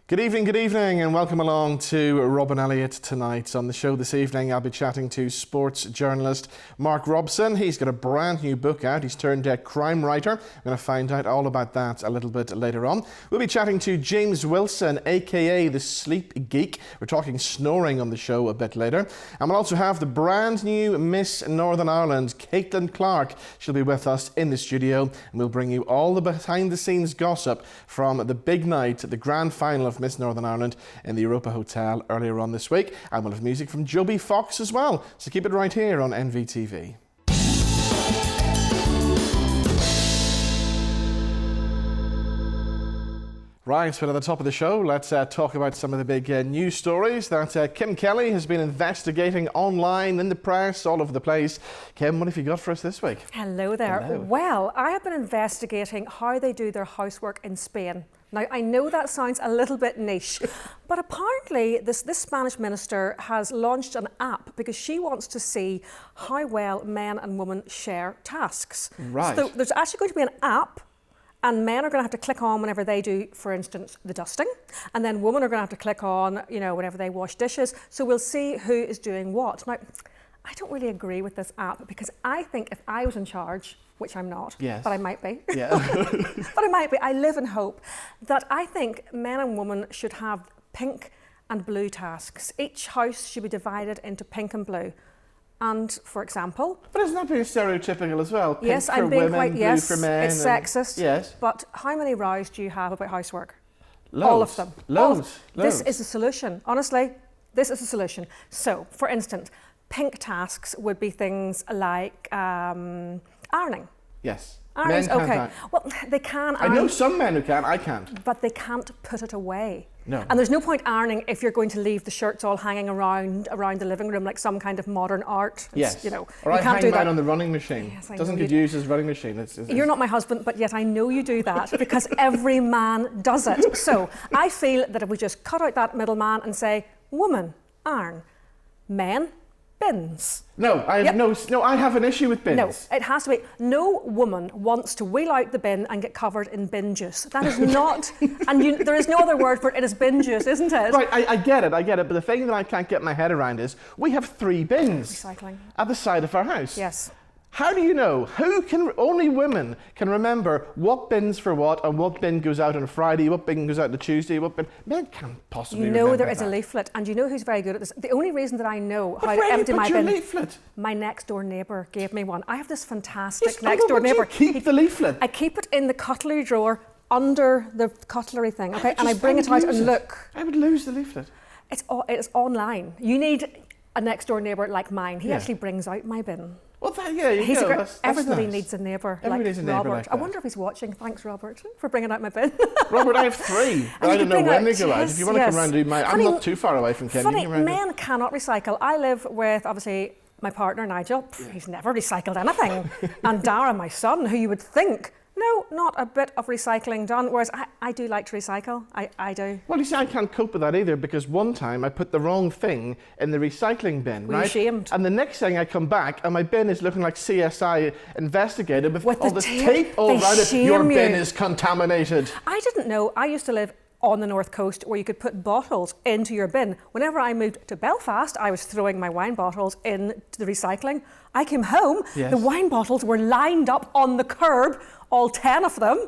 Good evening, and welcome along to Rob and Elliott tonight. On the show this evening, I'll be chatting to sports journalist Mark Robson. He's got a brand new book out. He's turned crime writer. I'm going to find out all about that a little bit later on. We'll be chatting to James Wilson, aka the Sleep Geek. We're talking snoring on the show a bit later. And we'll also have the brand new Miss Northern Ireland, Kaitlyn Clarke. She'll be with us in the studio, and we'll bring you all the behind-the-scenes gossip from the big night, the grand final of Miss Northern Ireland in the Europa Hotel earlier on this week. And we'll have music from Joby Fox as well. So keep it right here on NVTV. Right, so at the top of the show, let's talk about some of the big news stories that Kim Kelly has been investigating online, in the press, all over the place. Kim, what have you got for us this week? Hello there. Hello. Well, I have been investigating how they do their housework in Spain. Now, I know that sounds a little bit niche, but apparently this Spanish minister has launched an app because she wants to see how well men and women share tasks. Right. So there's actually going to be an app, and men are going to have to click on whenever they do, for instance, the dusting, and then women are going to have to click on, whenever they wash dishes. So we'll see who is doing what. Now, I don't really agree with this app because I think if I was in charge, which I'm not, yes, but I might be. Yeah. But I might be. I live in hope that I think men and women should have pink and blue tasks. Each house should be divided into pink and blue. And, for example... But isn't that being stereotypical as well? Pink yes, for I'm being women, quite... blue Yes, for men. it's sexist. Yes. But how many rows do you have about housework? Loads. All of them. Loads. This is the solution. Honestly, this is the solution. So, for instance, pink tasks would be things like ironing. Yes. Ironing's Men can't okay. iron. Well, they can I iron. know some men who can, I can't. But they can't put it away. No. And there's no point ironing if you're going to leave the shirts all hanging around the living room like some kind of modern art. Yes. You Or I can't hang do mine that on the running machine. Yes, I Doesn't know get you used as running machine. You're not my husband, but yet I know you do that because every man does it. So I feel that if we just cut out that middleman and say, woman, iron, men, bins. No, I have an issue with bins. No, it has to be. No woman wants to wheel out the bin and get covered in bin juice. That is not, there is no other word for it. It is bin juice, isn't it? Right, I get it. But the thing that I can't get my head around is we have 3 bins Recycling. at the side of our house. Yes. How do you know? Only women can remember what bin's for what and what bin goes out on a Friday, what bin goes out on a Tuesday, what bin... Men can't possibly remember there is that. a leaflet, and you know who's very good at this? The only reason that I know But how to empty my bin... leaflet? My next door neighbour gave me one. I have this fantastic next door neighbour. Keep the leaflet? I keep it in the cutlery drawer under the cutlery thing, okay? And I bring it out and look. I would lose the leaflet. It's online. You need a next door neighbour like mine. He actually brings out my bin. Well, that's everybody nice. needs a neighbour Everybody like needs a neighbour Robert. like that. I wonder if he's watching. Thanks, Robert, for bringing out my bin. Robert, I have 3, but I don't know when they go out. If you want to come around and do mine, I'm not too far away from Ken. Funny, men cannot recycle. I live with, obviously, my partner, Nigel. He's never recycled anything. And Dara, my son, who you would think, no, not a bit of recycling done. Whereas I do like to recycle. I do. Well, you see, I can't cope with that either because one time I put the wrong thing in the recycling bin, Were right? you ashamed? And the next thing I come back and my bin is looking like CSI investigated with all the this tape all around it. Your bin is contaminated. I didn't know. I used to live on the north coast where you could put bottles into your bin. Whenever I moved to Belfast, I was throwing my wine bottles into the recycling. I came home, the wine bottles were lined up on the curb, all 10 of them,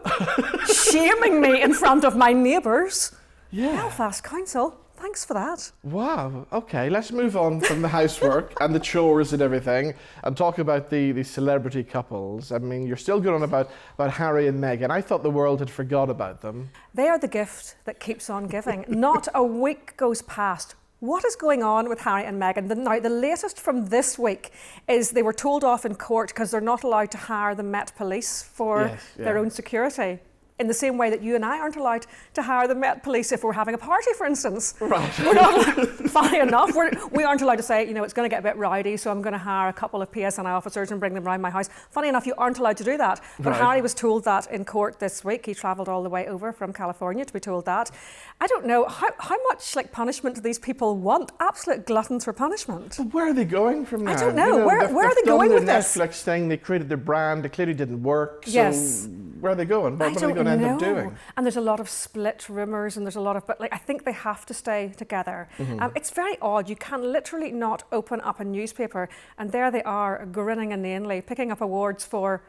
shaming me in front of my neighbours. Yeah. Belfast Council, thanks for that. Wow, okay, let's move on from the housework and the chores and everything and talk about the celebrity couples. I mean, you're still going on about Harry and Meghan. I thought the world had forgot about them. They are the gift that keeps on giving. Not a week goes past. What is going on with Harry and Meghan? Now, the latest from this week is they were told off in court because they're not allowed to hire the Met Police for their own security. In the same way that you and I aren't allowed to hire the Met Police if we're having a party, for instance. Right. We're not funny enough. We aren't allowed to say, it's going to get a bit rowdy, so I'm going to hire a couple of PSNI officers and bring them around my house. Funny enough, you aren't allowed to do that. But Harry was told that in court this week. He travelled all the way over from California to be told that. I don't know, how much punishment do these people want? Absolute gluttons for punishment. But where are they going from now? I don't know. Where are they going with this? Netflix thing, they created their brand, it clearly didn't work. So yes. where are they going? What are they going to end up doing? And there's a lot of split rumours, and there's a lot of, but like I think they have to stay together. It's very odd. You can literally not open up a newspaper, and there they are, grinning inanely, picking up awards for,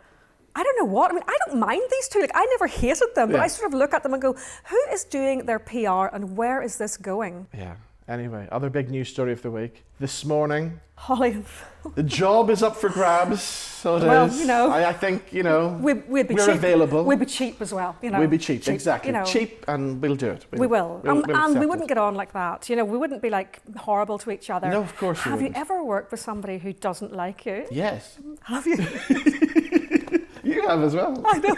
I don't know what. I mean, I don't mind these two. Like, I never hated them, but I sort of look at them and go, who is doing their PR, and where is this going? Yeah. Anyway, other big news story of the week. This morning, Holly and Phil. The job is up for grabs, so it is. Well, you know, I think, you know, we'd be we're cheap. available. We'd be cheap as well, you know. We'd be cheap, exactly. You know. Cheap, and we'll do it. We will. We'll and we wouldn't get on like that. You know, we wouldn't be like horrible to each other. No, of course we wouldn't. Have you ever worked with somebody who doesn't like you? Yes. Have you? You have as well. I know.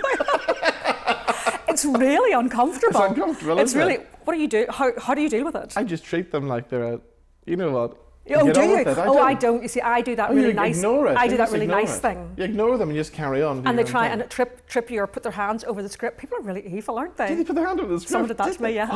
It's really uncomfortable. It's uncomfortable, It's isn't really, it? what do you do? How do you deal with it? I just treat them like they're a, you know what? Oh, do you? I do. don't. You see, I do that really nice. Ignore it. I do that really nice thing. You ignore them and you just carry on. And they try and trip you or put their hands over the script. People are really evil, aren't they? Did they put their hand over the script? Someone did that to me, yeah.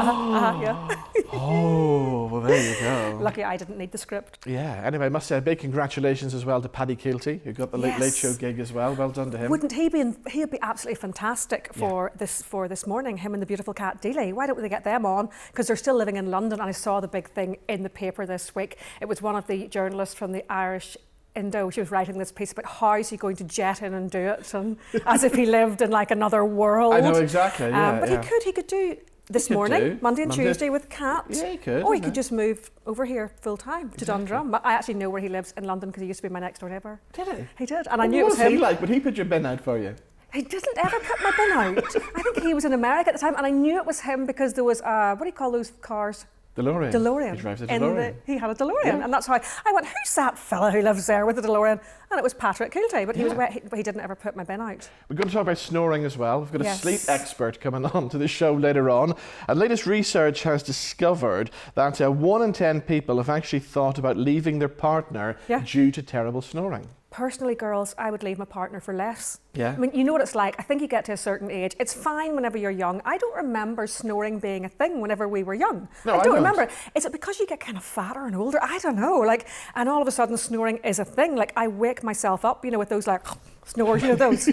Yeah. Oh, well, there you go. Lucky I didn't need the script. Yeah. Anyway, I must say a big congratulations as well to Paddy Kielty, who got the Late Show gig as well. Well done to him. Wouldn't he be? He'd be absolutely fantastic for this morning. Him and the beautiful cat Dealey. Why don't they get them on? Because they're still living in London. And I saw the big thing in the paper this week. It was one of the journalists from the Irish Indo. She was writing this piece about how is he going to jet in and do it, and as if he lived in like another world. I know exactly. Yeah, but he could do this morning, Monday and Tuesday with Kat. Yeah, he could. Or he could just move over here full time to Dundrum. I actually know where he lives in London because he used to be my next door neighbour. Did he? He did, and I knew it was him. What was he like? Would he put your bin out for you? He didn't ever put my bin out. I think he was in America at the time, and I knew it was him because there was what do you call those cars? DeLorean. He drives a DeLorean. He had a DeLorean, and that's how I went, who's that fella who lives there with a DeLorean? And it was Patrick Kielty, but he didn't ever put my bin out. We're going to talk about snoring as well. We've got a sleep expert coming on to the show later on. And latest research has discovered that 1 in 10 people have actually thought about leaving their partner due to terrible snoring. Personally, girls, I would leave my partner for less. Yeah. I mean, you know what it's like. I think you get to a certain age. It's fine whenever you're young. I don't remember snoring being a thing whenever we were young. No, I don't remember. Is it because you get kind of fatter and older? I don't know. Like, and all of a sudden snoring is a thing. Like, I wake myself up, you know, with those like snores, you know, those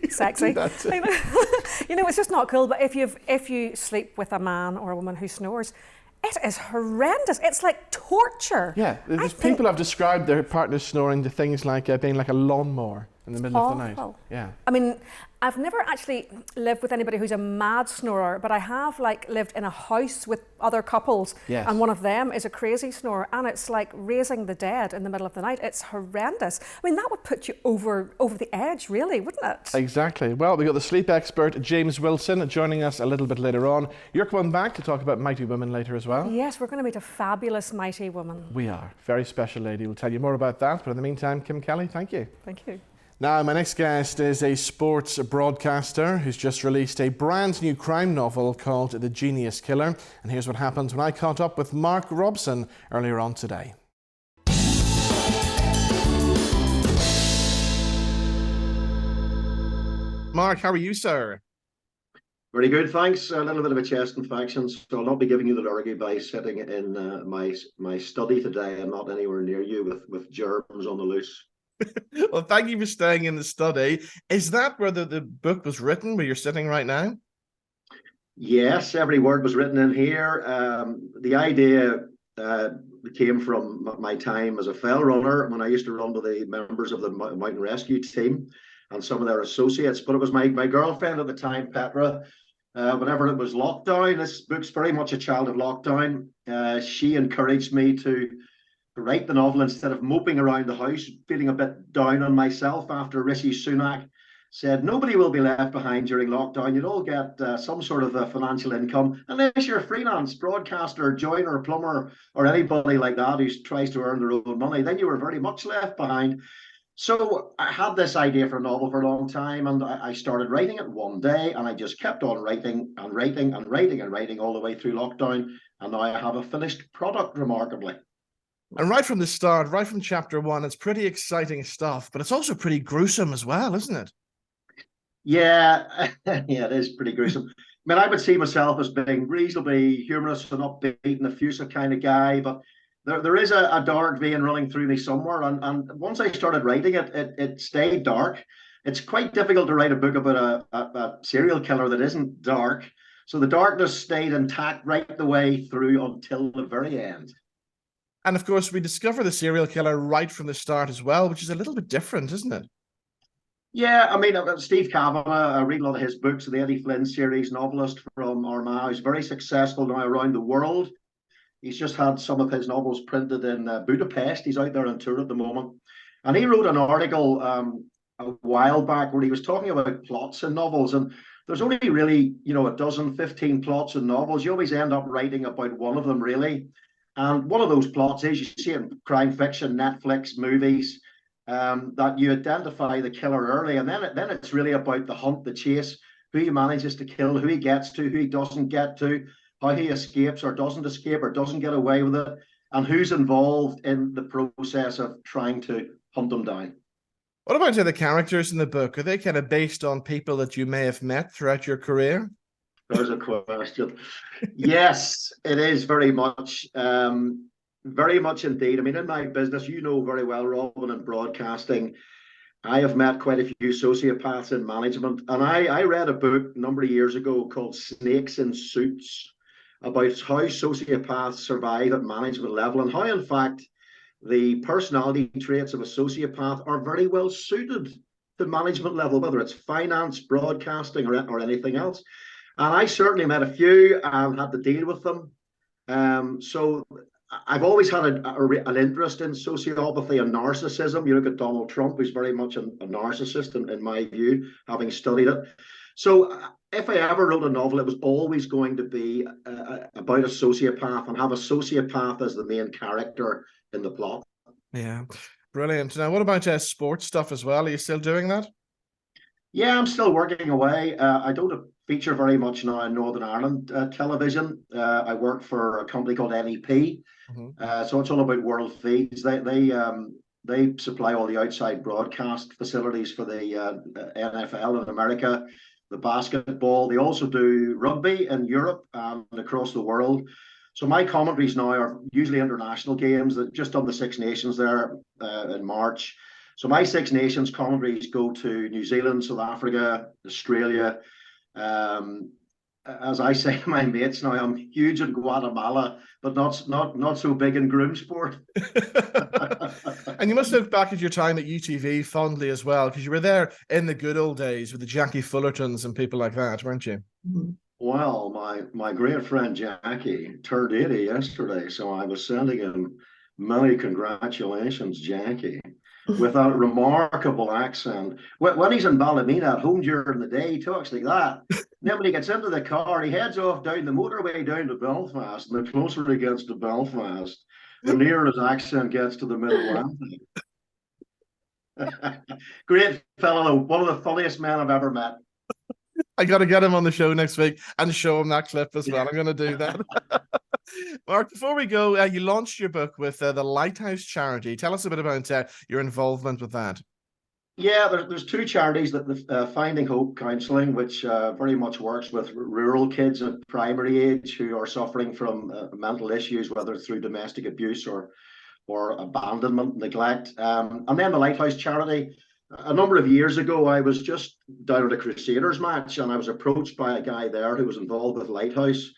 sexy. That's it. You know, it's just not cool. But if you sleep with a man or a woman who snores, it is horrendous. It's like torture. Yeah, there's people have described their partner snoring to things like being like a lawnmower in the middle of the night. Yeah. I mean, I've never actually lived with anybody who's a mad snorer, but I have like lived in a house with other couples, and one of them is a crazy snorer, and it's like raising the dead in the middle of the night. It's horrendous. I mean, that would put you over the edge, really, wouldn't it? Exactly. Well, we got the sleep expert James Wilson joining us a little bit later on. You're coming back to talk about Mighty Women later as well. Yes, we're going to meet a fabulous mighty woman. We are. Very special lady. We'll tell you more about that. But in the meantime, Kim Kelly, thank you. Thank you. Now, my next guest is a sports broadcaster who's just released a brand new crime novel called The Genius Killer. And here's what happened when I caught up with Mark Robson earlier on today. Mark, how are you, sir? Very good, thanks. A little bit of a chest infection, so I'll not be giving you the lurgy by sitting in my study today. I'm not anywhere near you with germs on the loose. Well, thank you for staying in the study. Is that where the book was written, where you're sitting right now? Yes, every word was written in here. The idea came from my time as a fell runner when I used to run with the members of the mountain rescue team and some of their associates. But it was my girlfriend at the time, Petra. Whenever it was lockdown, this book's very much a child of lockdown. She encouraged me to write the novel instead of moping around the house, feeling a bit down on myself after Rishi Sunak said nobody will be left behind during lockdown. You'll all get some sort of a financial income unless you're a freelance broadcaster, joiner, plumber, or anybody like that who tries to earn their own money. Then you were very much left behind. So I had this idea for a novel for a long time, and I started writing it one day, and I just kept on writing and writing and writing and writing all the way through lockdown, and now I have a finished product, remarkably. And right from the start, right from chapter 1, it's pretty exciting stuff, but it's also pretty gruesome as well, isn't it? Yeah, yeah, it is pretty gruesome. I mean, I would see myself as being reasonably humorous and upbeat and effusive kind of guy, but there is a dark vein running through me somewhere. And once I started writing it, it stayed dark. it's quite difficult to write a book about a serial killer that isn't dark. So the darkness stayed intact right the way through until the very end. And of course, we discover the serial killer right from the start as well, which is a little bit different, isn't it? Yeah, I mean, Steve Kavanagh, I read a lot of his books, the Eddie Flynn series, novelist from Armagh. He's very successful now around the world. He's just had some of his novels printed in Budapest. He's out there on tour at the moment. And he wrote an article a while back where he was talking about plots in novels. And there's only really, a dozen, 15 plots in novels. You always end up writing about one of them, really. And one of those plots is, you see it in crime fiction, Netflix, movies, that you identify the killer early, and then it's really about the hunt, the chase, who he manages to kill, who he gets to, who he doesn't get to, how he escapes or doesn't escape or doesn't get away with it, and who's involved in the process of trying to hunt them down. What about the characters in the book? Are they kind of based on people that you may have met throughout your career? There's a question. Yes, it is very much. Very much indeed. I mean, in my business, very well, Robin, in broadcasting, I have met quite a few sociopaths in management. And I read a book a number of years ago called Snakes in Suits, about how sociopaths survive at management level, and how, in fact, the personality traits of a sociopath are very well suited to management level, whether it's finance, broadcasting, or anything else. And I certainly met a few and had to deal with them. So I've always had an interest in sociopathy and narcissism. You look at Donald Trump, who's very much a narcissist, in my view, having studied it. So if I ever wrote a novel, it was always going to be about a sociopath, and have a sociopath as the main character in the plot. Yeah, brilliant. Now, what about sports stuff as well? Are you still doing that? Yeah, I'm still working away. I don't feature very much now in Northern Ireland television. I work for a company called NEP. So it's all about world feeds. They supply all the outside broadcast facilities for the NFL in America, the basketball. They also do rugby in Europe and across the world. So my commentaries now are usually international games, that just on the Six Nations there in March. So my Six Nations commentaries go to New Zealand, South Africa, Australia. As I say to my mates now, I'm huge in Guatemala, but not so big in groom sport. And you must look back at your time at UTV fondly as well, because you were there in the good old days with the Jackie Fullertons and people like that, weren't you? Well, my great friend Jackie turned 80 yesterday, so I was sending him many congratulations, Jackie, with a remarkable accent. When he's in Ballymena at home during the day, he talks like that. And then when he gets into the car, he heads off down the motorway down to Belfast. And the closer he gets to Belfast, the nearer his accent gets to the Mid-Atlantic. Great fellow, one of the funniest men I've ever met. I got to get him on the show next week and show him that clip as well. I'm going to do that. Mark, before we go, you launched your book with the Lighthouse charity. Tell us a bit about your involvement with that. Yeah, there's two charities, that the Finding Hope Counselling, which very much works with rural kids at primary age who are suffering from mental issues, whether through domestic abuse or abandonment, neglect. And then the Lighthouse charity. A number of years ago, I was just down at a Crusaders match, and I was approached by a guy there who was involved with Lighthouse.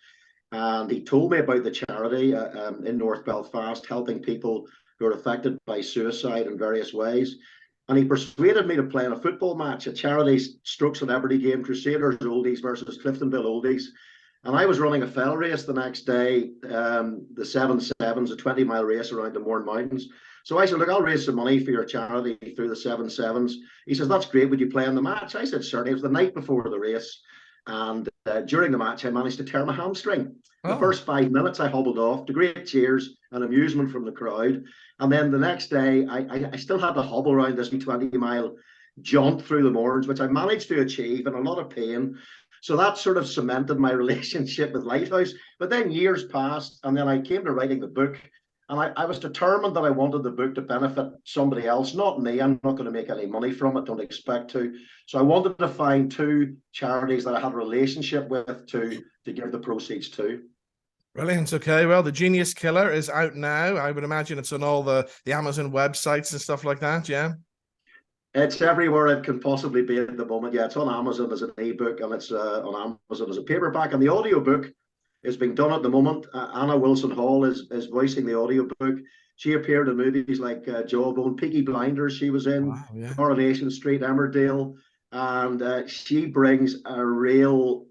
And he told me about the charity in North Belfast, helping people who are affected by suicide in various ways. And he persuaded me to play in a football match, a charity stroke celebrity game, Crusaders Oldies versus Cliftonville Oldies. And I was running a fell race the next day, the 7 Sevens, a 20-mile race around the Mourne Mountains. So I said, look, I'll raise some money for your charity through the 7 Sevens. He says, that's great. Would you play in the match? I said, certainly. It was the night before the race. And during the match, I managed to tear my hamstring. Oh. The first 5 minutes, I hobbled off to great cheers and amusement from the crowd. And then the next day, I still had to hobble around this 20-mile jaunt through the moors, which I managed to achieve in a lot of pain. So that sort of cemented my relationship with Lighthouse. But then years passed, and then I came to writing the book. And I was determined that I wanted the book to benefit somebody else, not me. I'm not going to make any money from it, don't expect to. So I wanted to find two charities that I had a relationship with to give the proceeds to. Brilliant. Okay, well, The Genius Killer is out now. I would imagine it's on all the Amazon websites and stuff like that, yeah? It's everywhere it can possibly be at the moment. Yeah, it's on Amazon as an ebook, and it's on Amazon as a paperback. And the audiobook is being done at the moment. Anna Wilson Hall is voicing the audiobook. She appeared in movies like Jawbone, Peaky Blinders. She was in Wow, yeah. Coronation Street, Emmerdale, and she brings a real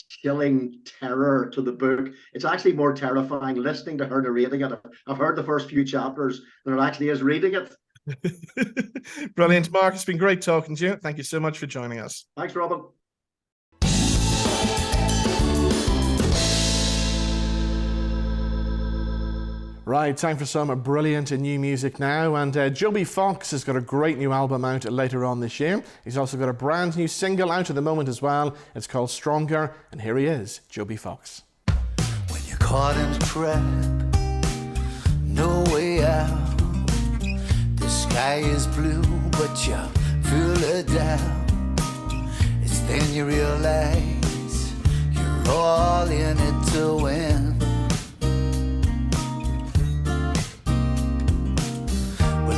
chilling terror to the book. It's actually more terrifying listening to her narrating it. I've heard the first few chapters than it actually is reading it. Brilliant, Mark. It's been great talking to you. Thank you so much for joining us. Thanks, Robin. Right, time for some brilliant new music now. And Joby Fox has got a great new album out later on this year. He's also got a brand new single out at the moment as well. It's called Stronger. And here he is, Joby Fox. When you're caught in a trap, no way out. The sky is blue, but you're full of doubt. It's then you realize you're all in it to win.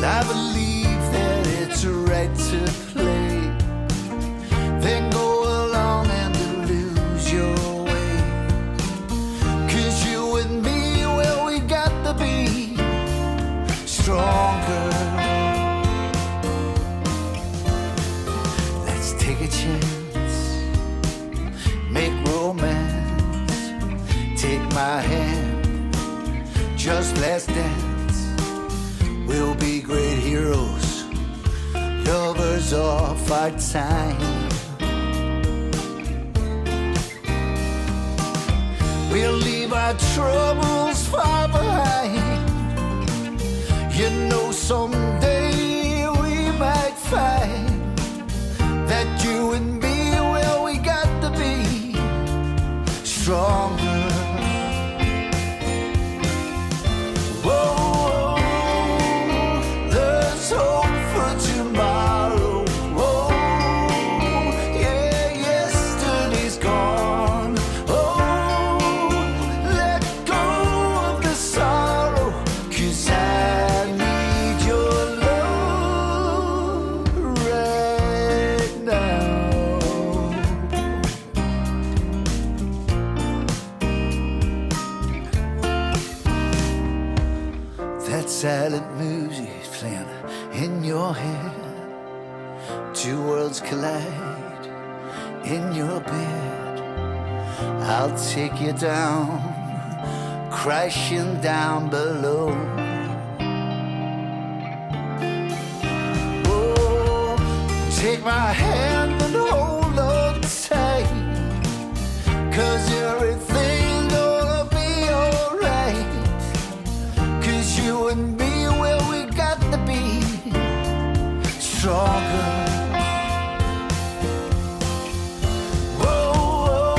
I believe that it's right to play. Then go along and lose your way. 'Cause you and me, well, we got to be stronger. Let's take a chance, make romance. Take my hand, just let's dance. We'll be great heroes, lovers of our time. We'll leave our troubles far behind. You know, someday we might find that you and me, well, we got to be stronger. Whoa. Silent music playing in your head. Two worlds collide in your bed. I'll take you down, crashing down below. Oh, take my hand and hold on tight, 'cause everything's gonna be alright. 'Cause you and me, well, we got to be stronger. Whoa,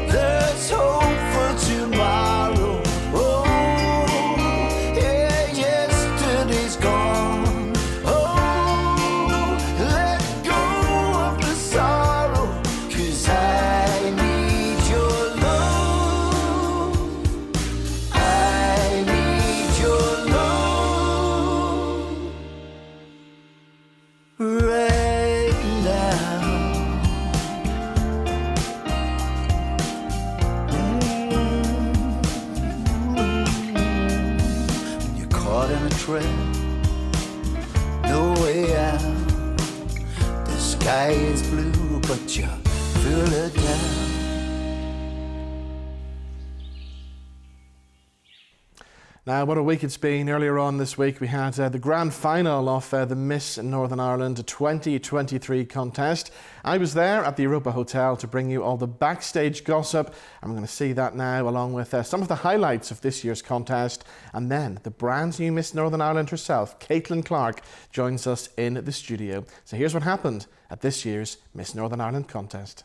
there's hope for tomorrow. Oh, yeah, yesterday's gone. Oh, let go of the sorrow, 'cause I need your love. I need your love right now. When you're caught in a trap, no way out. The sky is blue, but you're full of doubt. Now, what a week it's been. Earlier on this week, we had the grand final of the Miss Northern Ireland 2023 contest. I was there at the Europa Hotel to bring you all the backstage gossip. I'm going to see that now, along with some of the highlights of this year's contest. And then the brand new Miss Northern Ireland herself, Kaitlyn Clarke, joins us in the studio. So here's what happened at this year's Miss Northern Ireland contest.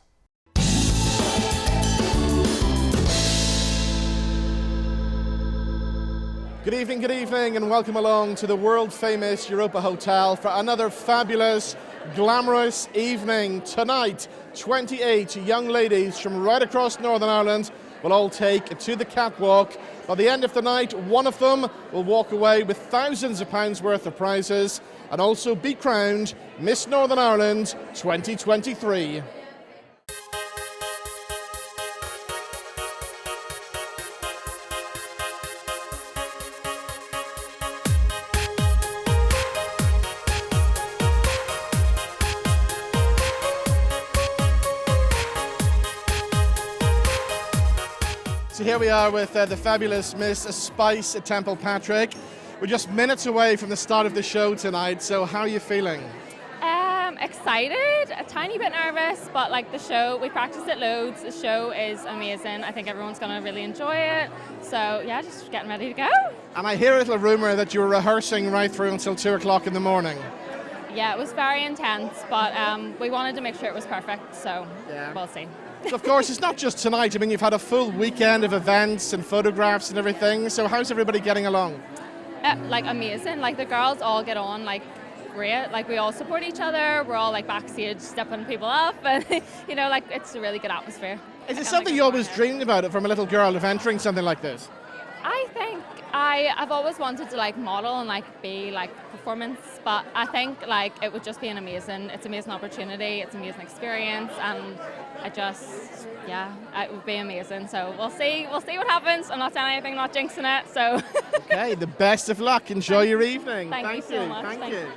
Good evening, and welcome along to the world-famous Europa Hotel for another fabulous, glamorous evening. Tonight, 28 young ladies from right across Northern Ireland will all take to the catwalk. By the end of the night, one of them will walk away with thousands of pounds worth of prizes. and also be crowned Miss Northern Ireland 2023. So here we are with the fabulous Miss Spice Temple Patrick. We're just minutes away from the start of the show tonight, so how are you feeling? Excited, a tiny bit nervous, but like the show, we practiced it loads. The show is amazing. I think everyone's going to really enjoy it. So yeah, just getting ready to go. And I hear a little rumour that you were rehearsing right through until 2 o'clock in the morning. Yeah, it was very intense, but we wanted to make sure it was perfect, so we'll see. So of course, it's not just tonight. I mean, you've had a full weekend of events and photographs and everything. So how's everybody getting along? Like amazing. Like the girls all get on like great. Like we all support each other. We're all like backstage stepping people up, and you know, like it's a really good atmosphere. Is it something you always dreamed about it from a little girl of entering something like this? I think I've always wanted to like model and like be like performance, but I think like it would just be it's amazing opportunity, it's an amazing experience, and it would be amazing. So we'll see what happens. I'm not saying anything, not jinxing it. So okay, the best of luck. Enjoy your evening. Thank you so much. Thank you.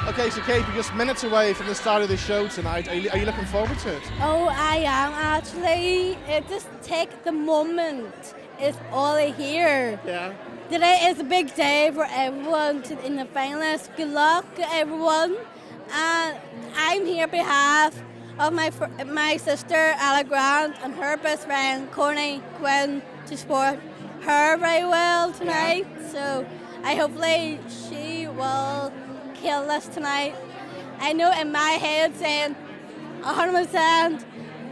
Okay, so Kate, we're just minutes away from the start of the show tonight. Are you looking forward to it? Oh, I am actually. Just take the moment. It's all here. Yeah. Today is a big day for everyone in the finalists. Good luck, everyone. And I'm here on behalf of my sister Ella Grant and her best friend Connie Quinn to support her very well tonight. So hopefully she will kill us tonight. I know in my head saying 100%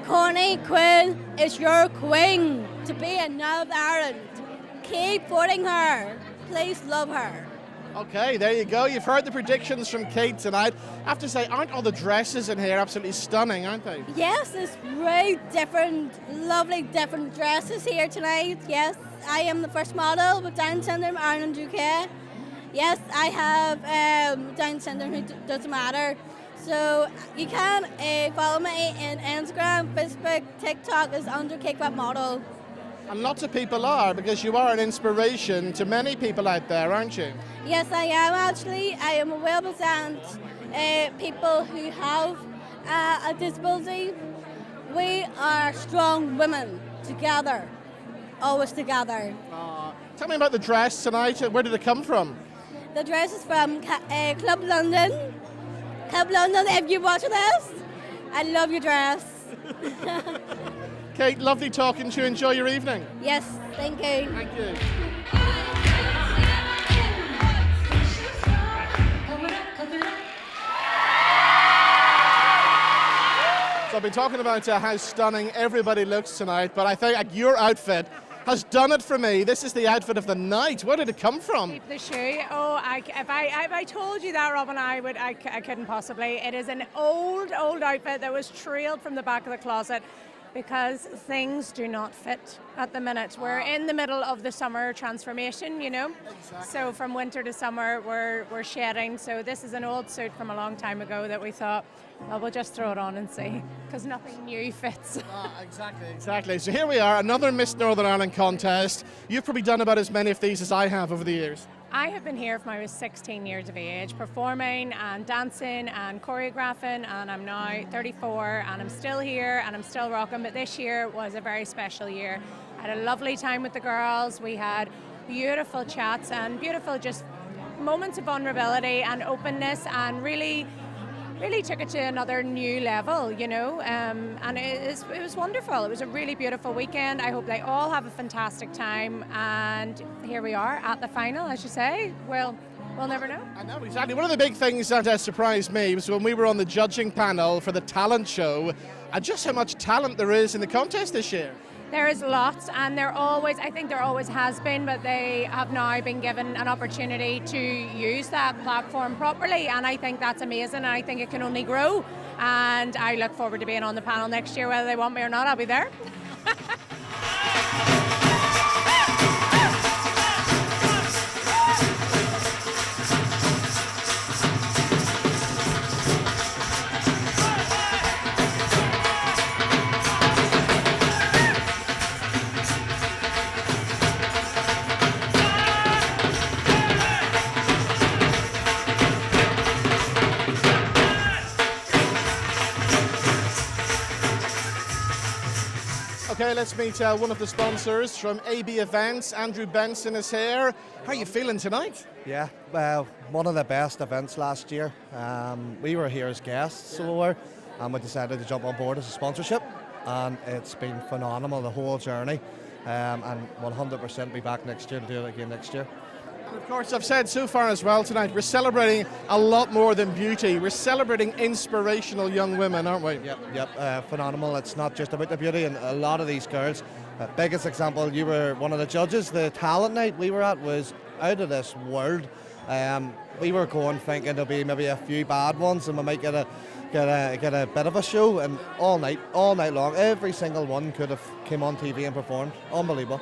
Connie Quinn is your queen to be in Northern Ireland. Keep voting her. Please love her. Okay, there you go. You've heard the predictions from Kate tonight. I have to say, aren't all the dresses in here absolutely stunning, aren't they? Yes, there's really different, lovely different dresses here tonight. Yes, I am the first model with Down syndrome Ireland UK. Yes, I have Down syndrome, who doesn't matter. So you can follow me in Instagram, Facebook, TikTok is under Kickback Model. And lots of people are, because you are an inspiration to many people out there, aren't you? Yes, I am actually. I am a well-represent people who have a disability. We are strong women together, always together. Tell me about the dress tonight. Where did it come from? The dress is from Club London. Club London, if you're watching this, I love your dress. Kate, lovely talking to you. Enjoy your evening. Yes, thank you. Thank you. So I've been talking about how stunning everybody looks tonight, but I think your outfit has done it for me. This is the outfit of the night. Where did it come from? The shoe. Oh, if I told you that, Robin, I couldn't possibly. It is an old outfit that was trailed from the back of the closet because things do not fit at the minute. We're in the middle of the summer transformation, you know. Exactly. So from winter to summer, we're shedding. So this is an old suit from a long time ago that we thought, well, we'll just throw it on and see, because nothing new fits. Exactly. So here we are, another Miss Northern Ireland contest. You've probably done about as many of these as I have over the years. I have been here from I was 16 years of age, performing and dancing and choreographing, and I'm now 34 and I'm still here and I'm still rocking, but this year was a very special year. I had a lovely time with the girls. We had beautiful chats and beautiful just moments of vulnerability and openness, and really took it to another new level, you know, and it was wonderful. It was a really beautiful weekend. I hope they all have a fantastic time, and here we are at the final, as you say. Well, we'll never know. I know, exactly. One of the big things that surprised me was when we were on the judging panel for the talent show, and just how much talent there is in the contest this year. There is lots, and I think there always has been, but they have now been given an opportunity to use that platform properly, and I think that's amazing, and I think it can only grow, and I look forward to being on the panel next year. Whether they want me or not, I'll be there. Okay, let's meet one of the sponsors from AB Events. Andrew Benson is here. How are you feeling tonight? Yeah, well, one of the best events last year. We were here as guests, so we were, and we decided to jump on board as a sponsorship, and it's been phenomenal, the whole journey, and 100% be back next year to do it again next year. And of course, I've said so far as well tonight, we're celebrating a lot more than beauty. We're celebrating inspirational young women, aren't we? Yep, phenomenal. It's not just about the beauty, and a lot of these girls, biggest example, you were one of the judges. The talent night we were at was out of this world. We were going thinking there'll be maybe a few bad ones, and we might get a bit of a show. And all night long, every single one could have came on TV and performed. Unbelievable.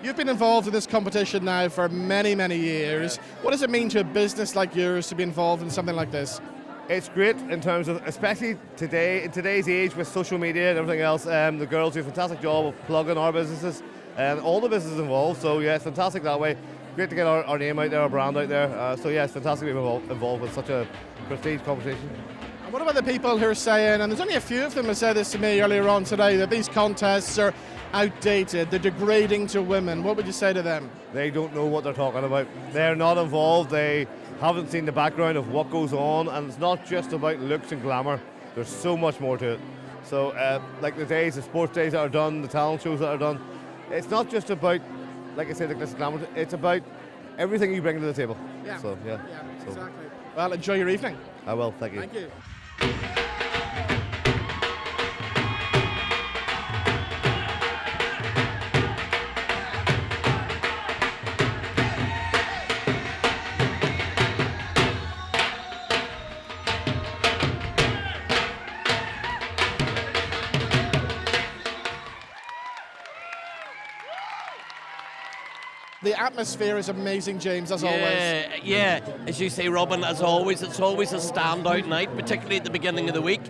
You've been involved in this competition now for many, many years. What does it mean to a business like yours to be involved in something like this? It's great in terms of, especially today, in today's age with social media and everything else, the girls do a fantastic job of plugging our businesses and all the businesses involved. So yeah, it's fantastic that way. Great to get our name out there, our brand out there. So yeah, it's fantastic to be involved with such a prestige competition. And what about the people who are saying, and there's only a few of them who said this to me earlier on today, that these contests are outdated, they're degrading to women. What would you say to them? They don't know what they're talking about. They're not involved. They haven't seen the background of what goes on, and it's not just about looks and glamour. There's so much more to it. So like the sports days that are done, the talent shows that are done, it's not just about, like I said, like this glamour, it's about everything you bring to the table. Yeah. So yeah. Exactly. Well, enjoy your evening. I will, thank you. Thank you. The atmosphere is amazing, James, as always. Yeah, as you say, Robin, as always, it's always a standout night, particularly at the beginning of the week.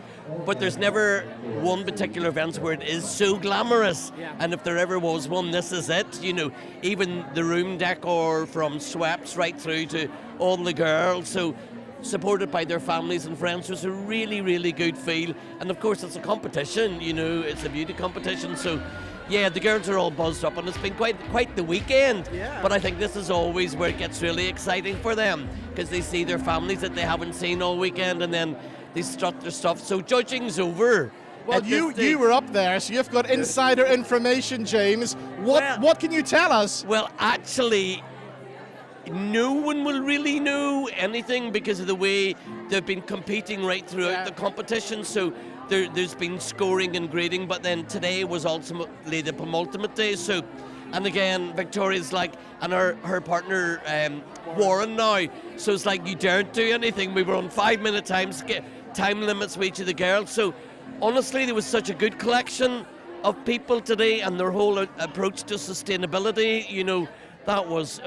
But there's never one particular event where it is so glamorous. Yeah. And if there ever was one, this is it. You know, even the room decor from sweps right through to all the girls. So supported by their families and friends. So it's a really, really good feel. And of course, it's a competition, you know, it's a beauty competition. So yeah, the girls are all buzzed up, and it's been quite the weekend. Yeah. But I think this is always where it gets really exciting for them, because they see their families that they haven't seen all weekend, and then they strut their stuff. So judging's over. Well, you were up there, so you've got insider information, James. What can you tell us? Well, actually, no one will really know anything because of the way they've been competing right throughout the competition. So there's been scoring and grading, but then today was ultimately the penultimate day. So, and again, Victoria's like, and her partner Warren now. So it's like you daren't do anything. We were on 5-minute time limits with each of the girls. So honestly, there was such a good collection of people today, and their whole approach to sustainability. You know, that was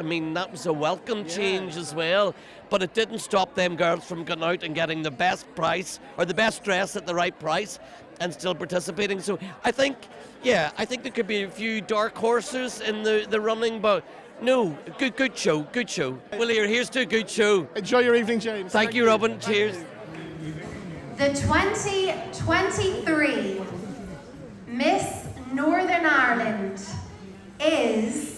a welcome change as well. But it didn't stop them girls from going out and getting the best price or the best dress at the right price and still participating. So I think there could be a few dark horses in the running, but no, good show. Well, here's to a good show. Enjoy your evening, James. Thank you, Robin. Cheers. The 2023 Miss Northern Ireland is...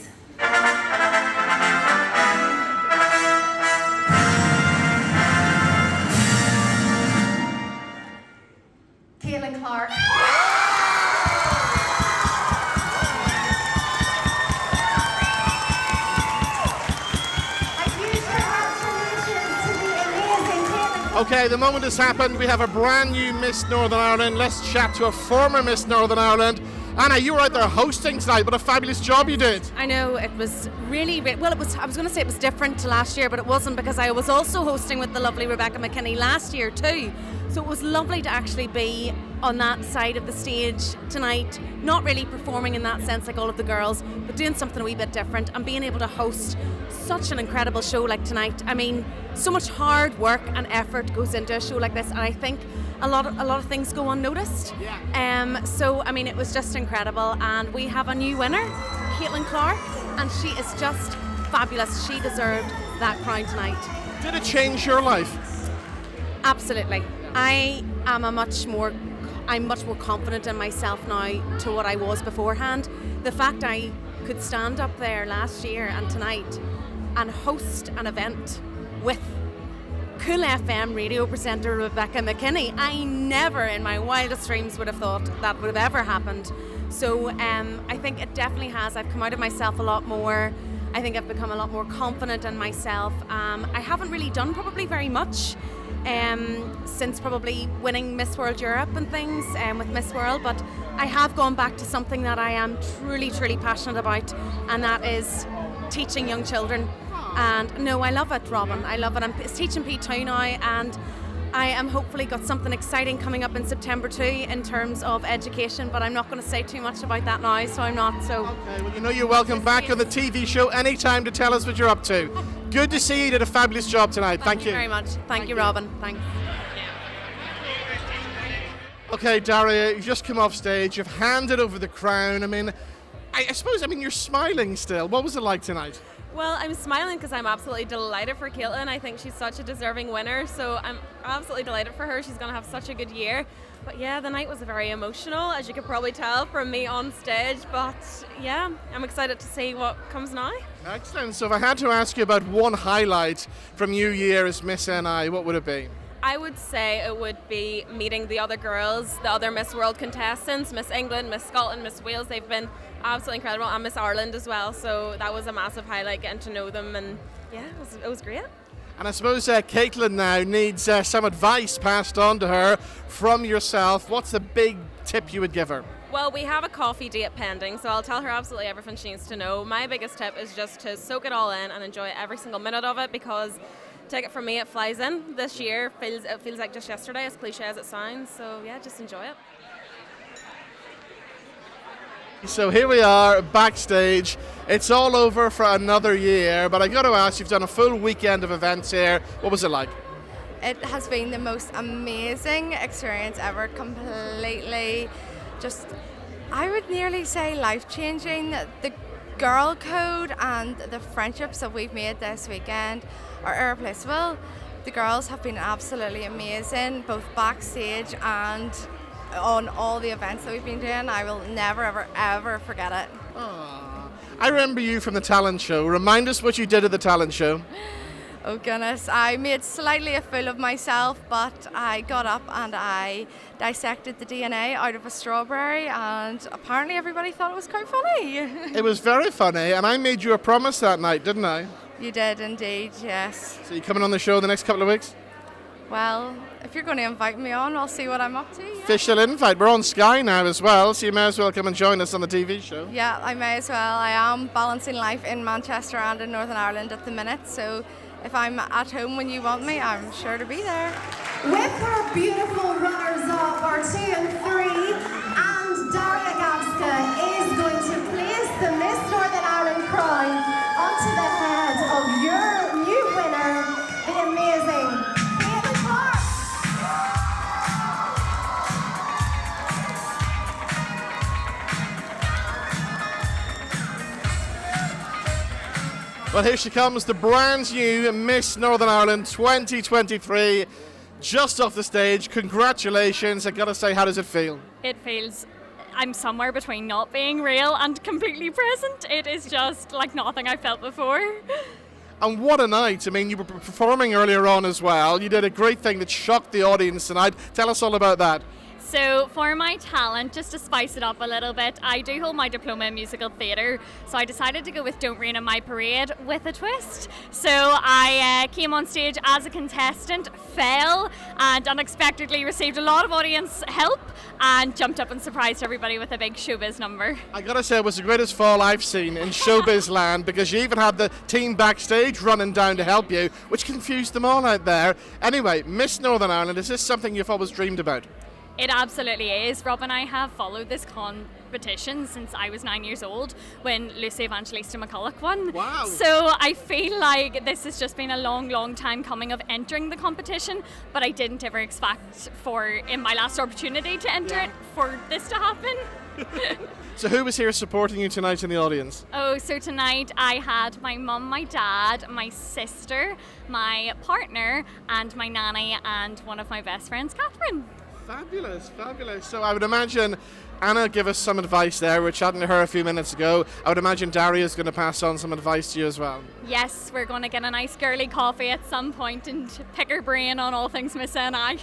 Kaitlyn Clarke. Okay, the moment has happened. We have a brand new Miss Northern Ireland. Let's chat to a former Miss Northern Ireland. Anna, you were out there hosting tonight. What a fabulous job you did. I know, it was really, well, it was. I was going to say it was different to last year, but it wasn't, because I was also hosting with the lovely Rebecca McKinney last year too. So it was lovely to actually be on that side of the stage tonight, not really performing in that sense like all of the girls, but doing something a wee bit different and being able to host such an incredible show like tonight. I mean, so much hard work and effort goes into a show like this, and I think a lot of things go unnoticed. So I mean, it was just incredible, and we have a new winner, Kaitlyn Clarke, and she is just fabulous. She deserved that crown tonight. Did it change your life? Absolutely. I'm much more confident in myself now to what I was beforehand. The fact I could stand up there last year and tonight and host an event with Cool FM radio presenter Rebecca McKinney, I never in my wildest dreams would have thought that would have ever happened. So I think it definitely has. I've come out of myself a lot more. I think I've become a lot more confident in myself. I haven't really done probably very much since probably winning Miss World Europe and things with Miss World, but I have gone back to something that I am truly, truly passionate about, and that is teaching young children. And no, I love it, Robin. I love it. I'm teaching P2 now, and I am hopefully got something exciting coming up in September too in terms of education, but I'm not going to say too much about that now, so I'm not. So. Okay, well, you know you're welcome back on the TV show anytime to tell us what you're up to. Good to see you. You did a fabulous job tonight. Thank you very much. Thank you, Robin. Thanks. Okay, Daria, you've just come off stage. You've handed over the crown. I mean, I suppose, you're smiling still. What was it like tonight? Well, I'm smiling because I'm absolutely delighted for Kaitlyn. I think she's such a deserving winner, so I'm absolutely delighted for her. She's going to have such a good year. But yeah, the night was very emotional, as you could probably tell from me on stage. But yeah, I'm excited to see what comes now. Excellent. So if I had to ask you about one highlight from your year as Miss NI, what would it be? I would say it would be meeting the other girls, the other Miss World contestants, Miss England, Miss Scotland, Miss Wales. They've been absolutely incredible, and Miss Ireland as well. So that was a massive highlight, getting to know them, and yeah, it was great. And I suppose Kaitlyn now needs some advice passed on to her from yourself. What's the big tip you would give her? Well, we have a coffee date pending, so I'll tell her absolutely everything she needs to know. My biggest tip is just to soak it all in and enjoy every single minute of it, because take it from me, it flies in. This year it feels like just yesterday, as cliche as it sounds. So yeah, just enjoy it. So here we are backstage. It's all over for another year, but I got to ask, you've done a full weekend of events here. What was it like? It has been the most amazing experience ever. Completely, just, I would nearly say life-changing. The girl code and the friendships that we've made this weekend are irreplaceable. The girls have been absolutely amazing, both backstage and on all the events that we've been doing. I will never, ever, ever forget it. Aww. I remember you from the talent show. Remind us what you did at the talent show. Oh goodness, I made slightly a fool of myself, but I got up and I dissected the DNA out of a strawberry, and apparently everybody thought it was quite funny. It was very funny, and I made you a promise that night, didn't I? You did indeed, yes. So you coming on the show the next couple of weeks? Well, if you're going to invite me on, I'll see what I'm up to. Yeah. Official invite. We're on Sky now as well, so you may as well come and join us on the TV show. Yeah, I may as well. I am balancing life in Manchester and in Northern Ireland at the minute, so if I'm at home when you want me, I'm sure to be there. With our beautiful runners-up, our 2 and 3, and Daria Gavska is going to place the Miss Northern Ireland crown onto the head of your new winner, the amazing Kaitlyn Clarke. Well, here she comes, the brand new Miss Northern Ireland 2023, just off the stage. Congratulations. I gotta say, how does it feel? It feels, I'm somewhere between not being real and completely present. It is just like nothing I felt before. And what a night. I mean, you were performing earlier on as well. You did a great thing that shocked the audience tonight. Tell us all about that. So for my talent, just to spice it up a little bit, I do hold my diploma in musical theatre, so I decided to go with Don't Rain on My Parade with a twist. So I came on stage as a contestant, fell, and unexpectedly received a lot of audience help and jumped up and surprised everybody with a big showbiz number. I gotta say, it was the greatest fall I've seen in showbiz land, because you even had the team backstage running down to help you, which confused them all out there. Anyway, Miss Northern Ireland, is this something you've always dreamed about? It absolutely is. Rob and I have followed this competition since I was 9 years old when Lucy Evangelista McCulloch won. Wow. So I feel like this has just been a long time coming of entering the competition, but I didn't ever expect in my last opportunity to enter it for this to happen. So who was here supporting you tonight in the audience? Oh, so tonight I had my mum, my dad, my sister, my partner, and my nanny, and one of my best friends, Catherine. Fabulous, fabulous. So I would imagine Anna give us some advice there. We were chatting to her a few minutes ago. I would imagine Daria's going to pass on some advice to you as well. Yes, we're going to get a nice girly coffee at some point and pick her brain on all things Miss NI.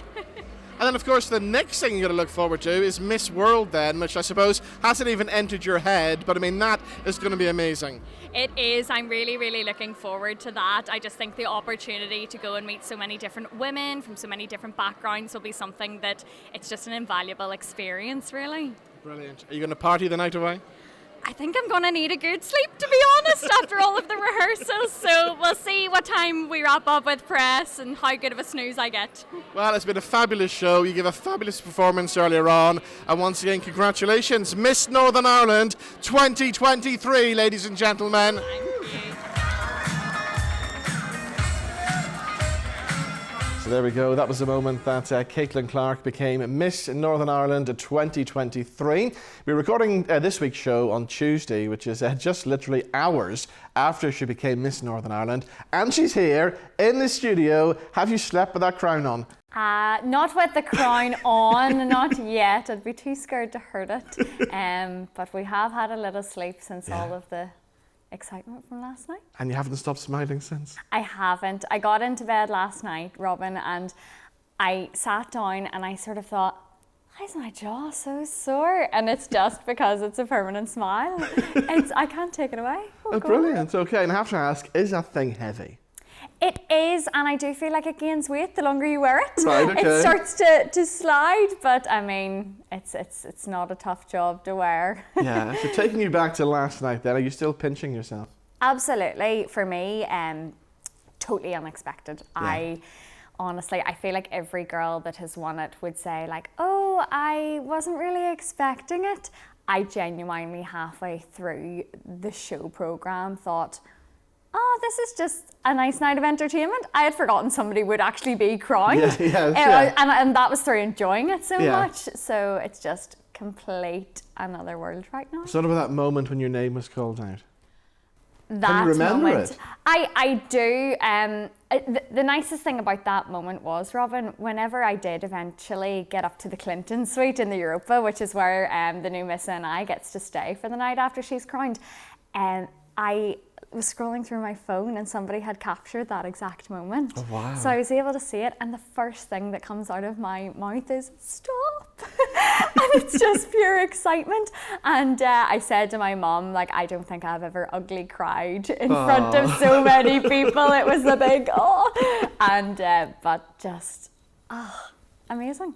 And then, of course, the next thing you're going to look forward to is Miss World then, which I suppose hasn't even entered your head, but I mean, that is going to be amazing. It is. I'm really looking forward to that. I just think the opportunity to go and meet so many different women from so many different backgrounds will be something that it's just an invaluable experience, really. Brilliant. Are you going to party the night away? I think I'm going to need a good sleep, to be honest, after all of the rehearsals. So we'll see what time we wrap up with press and how good of a snooze I get. Well, it's been a fabulous show. You gave a fabulous performance earlier on. And once again, congratulations, Miss Northern Ireland 2023, ladies and gentlemen. So there we go. That was the moment that Kaitlyn Clarke became Miss Northern Ireland 2023. We're recording this week's show on Tuesday, which is just literally hours after she became Miss Northern Ireland. And she's here in the studio. Have you slept with that crown on? Not with the crown on, not yet. I'd be too scared to hurt it. But we have had a little sleep since all of the excitement from last night. And you haven't stopped smiling since? I haven't. I got into bed last night, Robin, and I sat down and I sort of thought, why is my jaw so sore? And it's just because it's a permanent smile. I can't take it away. Oh, brilliant. Okay, and I have to ask, is that thing heavy? It is, and I do feel like it gains weight the longer you wear it. Right, okay. It starts to slide, but I mean, it's not a tough job to wear. Yeah, so taking you back to last night then, are you still pinching yourself? Absolutely. For me, totally unexpected. Yeah. Honestly, I feel like every girl that has won it would say like, oh, I wasn't really expecting it. I genuinely halfway through the show programme thought, oh, this is just a nice night of entertainment. I had forgotten somebody would actually be crowned. And that was through enjoying it so much. So it's just complete another world right now. So what about that moment when your name was called out? That Can you remember moment, it? I do. The nicest thing about that moment was, Robin, whenever I did eventually get up to the Clinton suite in the Europa, which is where the new Miss NI gets to stay for the night after she's crowned, I was scrolling through my phone and somebody had captured that exact moment. Oh, wow. So I was able to see it, and the first thing that comes out of my mouth is stop. And it's just pure excitement. And I said to my mum, like, I don't think I've ever ugly cried in front of so many people. It was a big and but just amazing.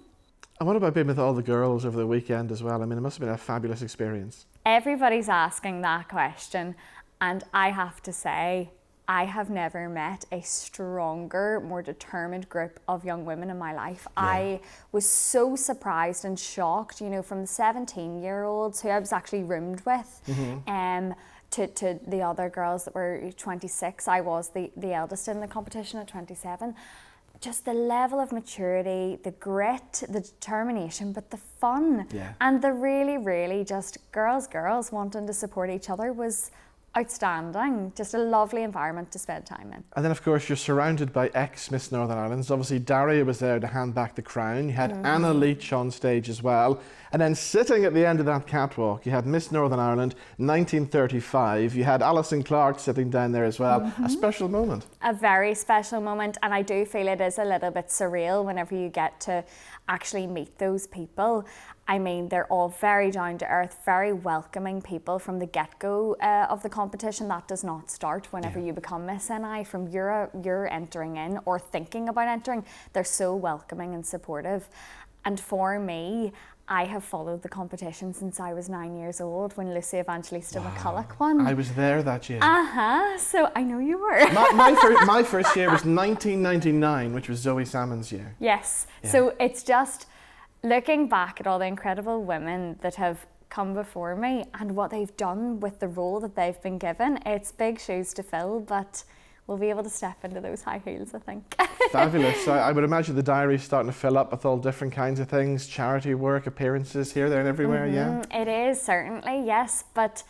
And what about being with all the girls over the weekend as well? I mean, it must have been a fabulous experience. Everybody's asking that question. And I have to say, I have never met a stronger, more determined group of young women in my life. Yeah. I was so surprised and shocked, you know, from the 17-year-olds who I was actually roomed with, to the other girls that were 26. I was the eldest in the competition at 27. Just the level of maturity, the grit, the determination, but the fun, and the really just girls wanting to support each other was outstanding. Just a lovely environment to spend time in. And then, of course, you're surrounded by ex-Miss Northern Ireland. Obviously, Daria was there to hand back the crown. You had Anna Leach on stage as well. And then sitting at the end of that catwalk, you had Miss Northern Ireland 1935. You had Alison Clarke sitting down there as well. A special moment. A very special moment. And I do feel it is a little bit surreal whenever you get to actually meet those people. I mean, they're all very down to earth, very welcoming people from the get-go of the competition. That does not start whenever you become Miss NI. From you're entering in or thinking about entering, they're so welcoming and supportive. And for me, I have followed the competition since I was 9 years old when Lucy Evangelista McCulloch won. I was there that year. So I know you were. my first year was 1999, which was Zoe Salmon's year. Yes. Yeah. So it's just looking back at all the incredible women that have come before me and what they've done with the role that they've been given. It's big shoes to fill, but we'll be able to step into those high heels, I think. Fabulous. I would imagine the diary's starting to fill up with all different kinds of things, charity work, appearances here, there and everywhere, yeah? It is, certainly, yes. But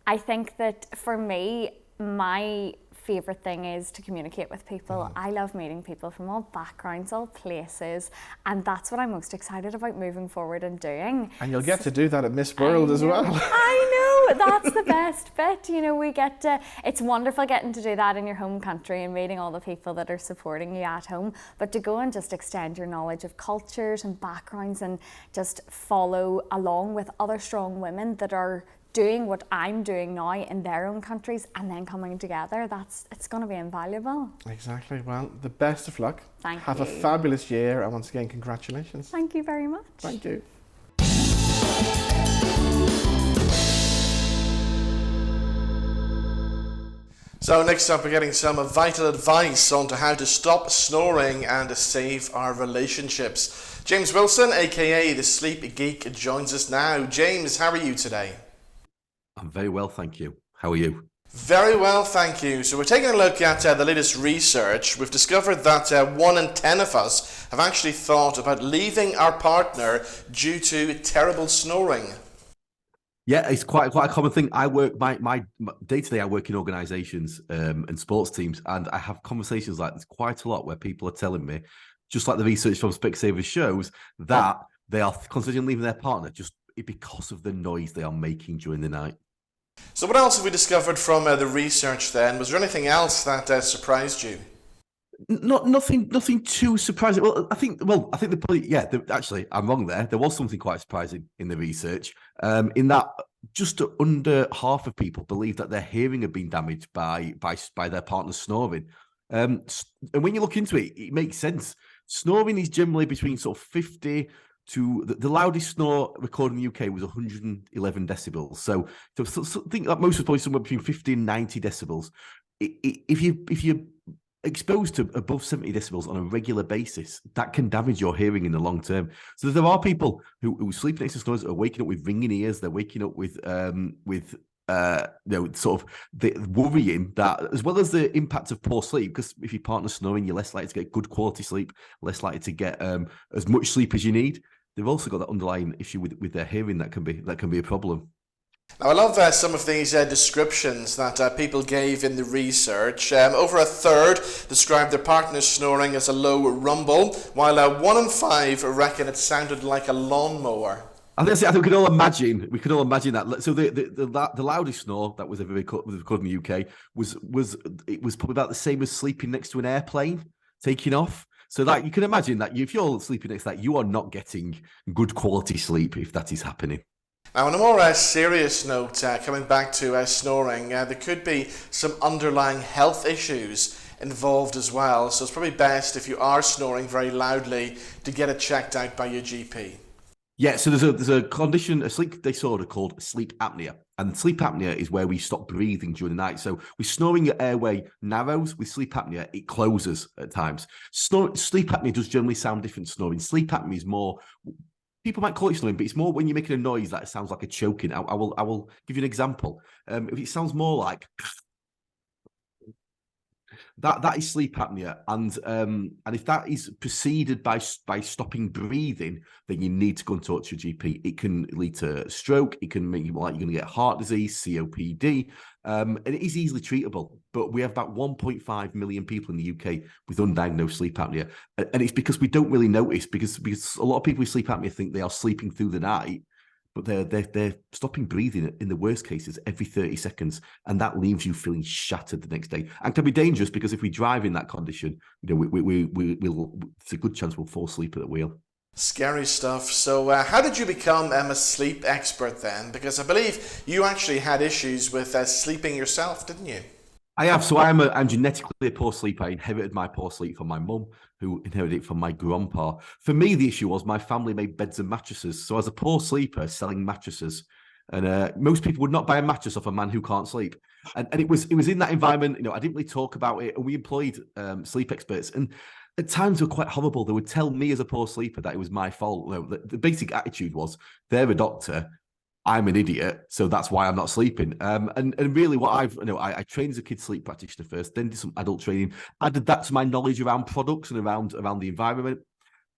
I think that for me, my favourite thing is to communicate with people. I love meeting people from all backgrounds, all places, and that's what I'm most excited about moving forward and doing. And you'll get to do that at Miss World as well. I know, that's the best bit. You know, we get to, it's wonderful getting to do that in your home country and meeting all the people that are supporting you at home, but to go and just extend your knowledge of cultures and backgrounds and just follow along with other strong women that are doing what I'm doing now in their own countries and then coming together, it's going to be invaluable. Exactly. Well, the best of luck. Thank you. Have a fabulous year, and once again, congratulations. Thank you very much. Thank you. So next up, we're getting some vital advice on to how to stop snoring and to save our relationships. James Wilson, aka the Sleep Geek, joins us now. James, how are you today? I'm very well, thank you. How are you? Very well, thank you. So we're taking a look at the latest research. We've discovered that 1 in 10 of us have actually thought about leaving our partner due to terrible snoring. Yeah, it's quite a common thing. I work my day-to-day, I work in organisations and sports teams, and I have conversations like this quite a lot where people are telling me, just like the research from Specsavers shows, that they are considering leaving their partner just because of the noise they are making during the night. So what else have we discovered from the research then? Was there anything else that surprised you? Nothing too surprising. I think actually, I'm wrong there. There was something quite surprising in the research, in that just under half of people believe that their hearing had been damaged by their partner's snoring. And when you look into it, it makes sense. Snoring is generally between sort of 50 to the loudest snore recorded in the UK was 111 decibels. So think that most was probably somewhere between 50 and 90 decibels. If you're exposed to above 70 decibels on a regular basis, that can damage your hearing in the long term. So there are people who sleep next to snorers, are waking up with ringing ears. They're waking up with sort of the worrying that, as well as the impact of poor sleep, because if your partner's snoring, you're less likely to get good quality sleep, less likely to get as much sleep as you need. They've also got that underlying issue with their hearing that can be a problem. Now, I love some of these descriptions that people gave in the research. Over a third described their partner's snoring as a low rumble, while 1 in 5 reckon it sounded like a lawnmower. I think we could all imagine that. So the loudest snore that was ever recorded in the UK was probably about the same as sleeping next to an airplane taking off. So that you can imagine that if you're sleeping next to that, you are not getting good quality sleep if that is happening. Now, on a more serious note, coming back to snoring, there could be some underlying health issues involved as well. So it's probably best, if you are snoring very loudly, to get it checked out by your GP. Yeah, so there's a condition, a sleep disorder called sleep apnea. And sleep apnea is where we stop breathing during the night. So with snoring, your airway narrows. With sleep apnea, it closes at times. Sleep apnea does generally sound different to snoring. Sleep apnea is more, people might call it snoring, but it's more when you're making a noise that sounds like a choking. I will give you an example. If it sounds more like that is sleep apnea, and if that is preceded by stopping breathing, then you need to go and talk to your GP. It can lead to stroke. It can make you like you're going to get heart disease, COPD, and it is easily treatable. But we have about 1.5 million people in the UK with undiagnosed sleep apnea, and it's because we don't really notice, because a lot of people with sleep apnea think they are sleeping through the night. But they're stopping breathing in the worst cases every 30 seconds, and that leaves you feeling shattered the next day, and can be dangerous because if we drive in that condition, we'll it's a good chance we'll fall asleep at the wheel. Scary stuff. So how did you become a sleep expert then? Because I believe you actually had issues with sleeping yourself, didn't you? I have. So I'm genetically a poor sleeper. I inherited my poor sleep from my mum, who inherited it from my grandpa. For me, the issue was my family made beds and mattresses. So as a poor sleeper, selling mattresses, and most people would not buy a mattress off a man who can't sleep. And it was in that environment. You know, I didn't really talk about it, and we employed sleep experts. And at times they were quite horrible. They would tell me as a poor sleeper that it was my fault. You know, the basic attitude was, they're a doctor, I'm an idiot, so that's why I'm not sleeping. And really what I trained as a kid sleep practitioner first, then did some adult training, added that to my knowledge around products and around the environment.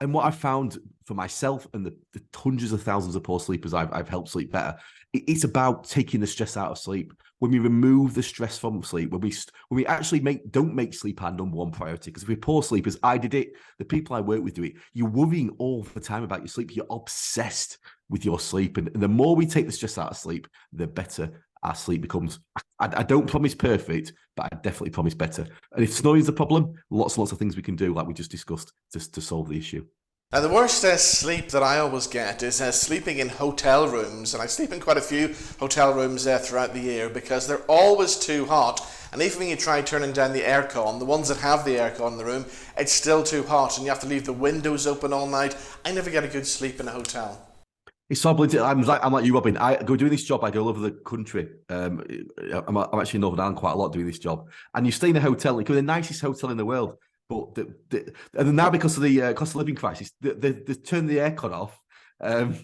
And what I found for myself and the hundreds of thousands of poor sleepers I've helped sleep better, it's about taking the stress out of sleep. When we remove the stress from sleep, when we actually don't make sleep our number one priority, because if we're poor sleepers, I did it, the people I work with do it, you're worrying all the time about your sleep, you're obsessed with your sleep, and the more we take the stress out of sleep, the better our sleep becomes. I don't promise perfect, but I definitely promise better. And if snoring is the problem, lots and lots of things we can do, like we just discussed, to solve the issue. Now, the worst sleep that I always get is sleeping in hotel rooms, and I sleep in quite a few hotel rooms throughout the year because they're always too hot, and even when you try turning down the aircon, the ones that have the aircon in the room, it's still too hot, and you have to leave the windows open all night. I never get a good sleep in a hotel. It's horrible. I'm like you, Robin. I go doing this job. I go all over the country. I'm actually in Northern Ireland quite a lot doing this job. And you stay in a hotel. It could be the nicest hotel in the world, but and now because of the cost of living crisis, they turn the aircon off, an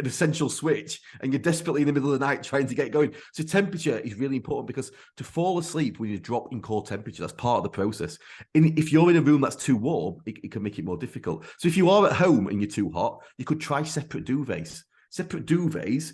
essential switch, and you're desperately in the middle of the night trying to get going. So temperature is really important, because to fall asleep when you drop in core temperature, that's part of the process. And if you're in a room that's too warm, it can make it more difficult. So if you are at home and you're too hot, you could try separate duvets. Separate duvets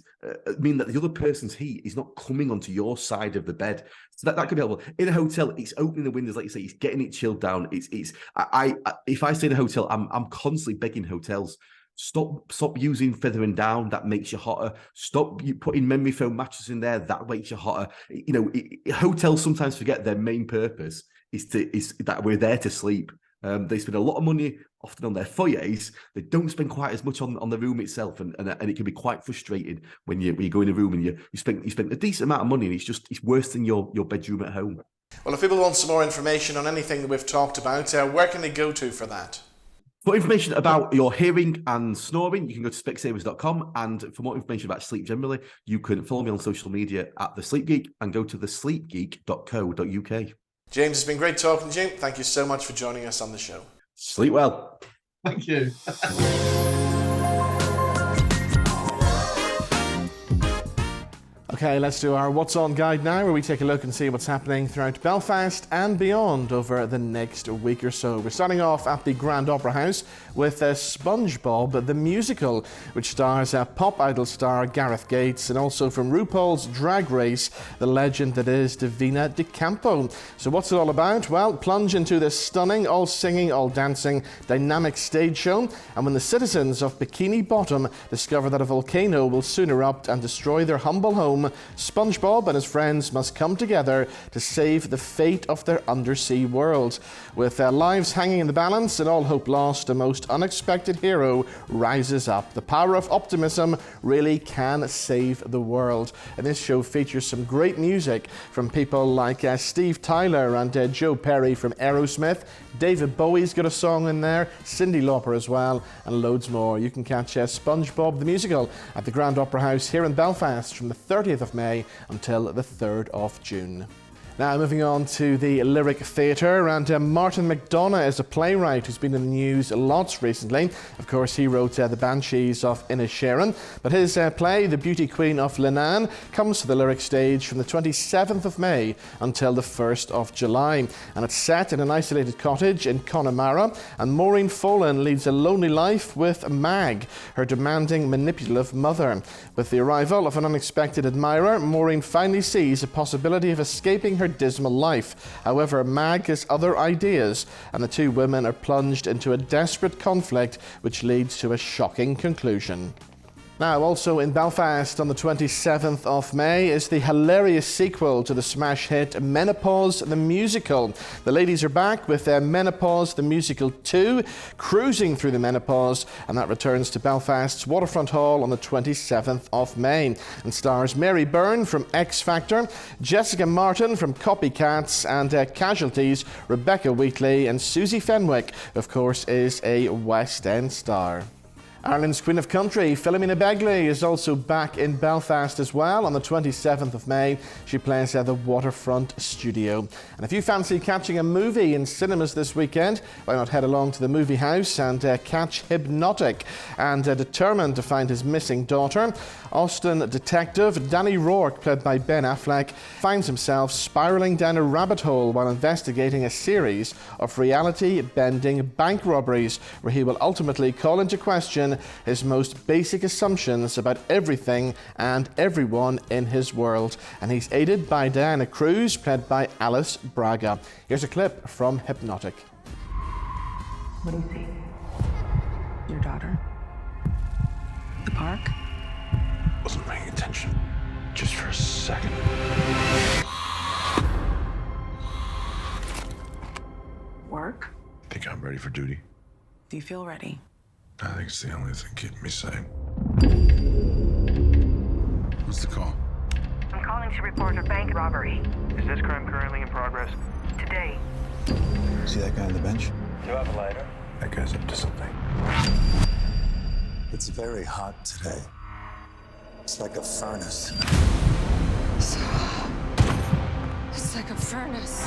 mean that the other person's heat is not coming onto your side of the bed. So that could be helpful. In a hotel, it's opening the windows, like you say, it's getting it chilled down. If I stay in a hotel, I'm constantly begging hotels, Stop using feathering down. That makes you hotter. Stop putting memory foam mattresses in there. That makes you hotter. You know, hotels sometimes forget their main purpose is that we're there to sleep. They spend a lot of money often on their foyers. They don't spend quite as much on the room itself, and it can be quite frustrating when you go in a room and you spend a decent amount of money, and it's worse than your bedroom at home. Well, if people want some more information on anything that we've talked about, where can they go to for that? For information about your hearing and snoring, you can go to specsavers.com, and for more information about sleep generally, you can follow me on social media at The Sleep Geek and go to thesleepgeek.co.uk. James, it's been great talking to you. Thank you so much for joining us on the show. Sleep well. Thank you. Okay, let's do our What's On guide now, where we take a look and see what's happening throughout Belfast and beyond over the next week or so. We're starting off at the Grand Opera House with SpongeBob the Musical, which stars pop idol star Gareth Gates, and also from RuPaul's Drag Race, the legend that is Davina De Campo. So what's it all about? Well, plunge into this stunning, all singing, all dancing, dynamic stage show, and when the citizens of Bikini Bottom discover that a volcano will soon erupt and destroy their humble home, SpongeBob and his friends must come together to save the fate of their undersea world. With their lives hanging in the balance and all hope lost, a most unexpected hero rises up. The power of optimism really can save the world. And this show features some great music from people like Steve Tyler and Joe Perry from Aerosmith. David Bowie's got a song in there, Cyndi Lauper as well, and loads more. You can catch SpongeBob the Musical at the Grand Opera House here in Belfast from the 30th of May until the 3rd of June. Now, moving on to the Lyric Theatre, and Martin McDonagh is a playwright who's been in the news lots recently. Of course, he wrote The Banshees of Inisherin, but his play, The Beauty Queen of Leenane, comes to the Lyric stage from the 27th of May until the 1st of July. And it's set in an isolated cottage in Connemara, and Maureen Folan leads a lonely life with Mag, her demanding, manipulative mother. With the arrival of an unexpected admirer, Maureen finally sees a possibility of escaping her dismal life. However, Mag has other ideas, and the two women are plunged into a desperate conflict which leads to a shocking conclusion. Now, also in Belfast on the 27th of May is the hilarious sequel to the smash hit Menopause the Musical. The ladies are back with their Menopause the Musical 2, Cruising Through the Menopause, and that returns to Belfast's Waterfront Hall on the 27th of May and stars Mary Byrne from X Factor, Jessica Martin from Copycats, and Casualties, Rebecca Wheatley, and Susie Fenwick, of course, is a West End star. Ireland's Queen of Country, Philomena Begley, is also back in Belfast as well on the 27th of May. She plays at the Waterfront Studio. And if you fancy catching a movie in cinemas this weekend, why not head along to the movie house and catch Hypnotic. And determined to find his missing daughter, Austin detective Danny Rourke, played by Ben Affleck, finds himself spiralling down a rabbit hole while investigating a series of reality-bending bank robberies, where he will ultimately call into question his most basic assumptions about everything and everyone in his world. And he's aided by Diana Cruz, played by Alice Braga. Here's a clip from Hypnotic. What do you see? Your daughter? The park? Wasn't paying attention. Just for a second. Work? Think I'm ready for duty? Do you feel ready? I think it's the only thing keeping me sane. What's the call? I'm calling to report a bank robbery. Is this crime currently in progress? Today. See that guy on the bench? Do you have a lighter? That guy's up to something. It's very hot today. It's like a furnace. It's like a furnace.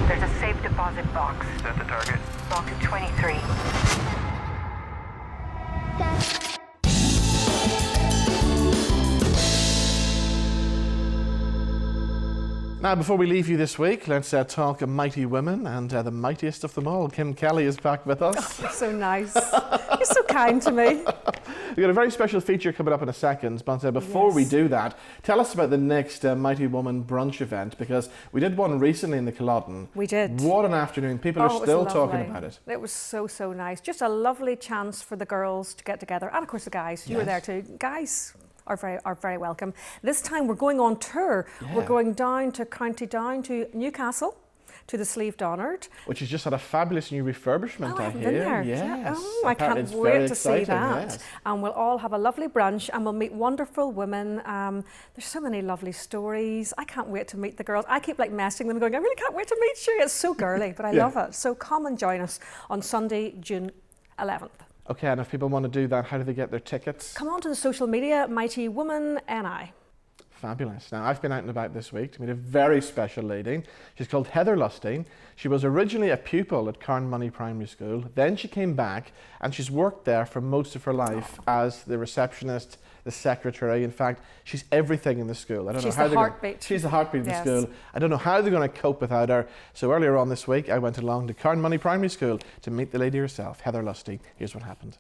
There's a safe deposit box. Is that the target? Box 23. Now, before we leave you this week, let's talk mighty women, and the mightiest of them all, Kim Kelly, is back with us. Oh, you're so nice. You're so kind to me. We've got a very special feature coming up in a second, but before we do that, tell us about the next Mighty Woman brunch event, because we did one recently in the Culloden. We did. What an afternoon. People are still talking about it. It was so, so nice. Just a lovely chance for the girls to get together, and of course the guys. You were there too. Guys are very welcome. This time we're going on tour. Yeah. We're going down to County Down to Newcastle, to the Sleeve Donard, which has just had a fabulous new refurbishment. I haven't been there. Yes. Oh, I can't wait to see that. Yes. And we'll all have a lovely brunch, and we'll meet wonderful women. There's so many lovely stories. I can't wait to meet the girls. I keep messaging them, going, I really can't wait to meet you. It's so girly, but I love it. So come and join us on Sunday, June 11th. Okay, and if people want to do that, how do they get their tickets? Come on to the social media, Mighty Woman NI. Fabulous. Now, I've been out and about this week to meet a very special lady. She's called Heather Lusty. She was originally a pupil at Carnmoney Primary School. Then she came back, and she's worked there for most of her life as the receptionist, the secretary. In fact, she's everything in the school. I don't know how the heartbeat. She's the heartbeat of the school. I don't know how they're going to cope without her. So earlier on this week, I went along to Carnmoney Primary School to meet the lady herself, Heather Lusty. Here's what happened.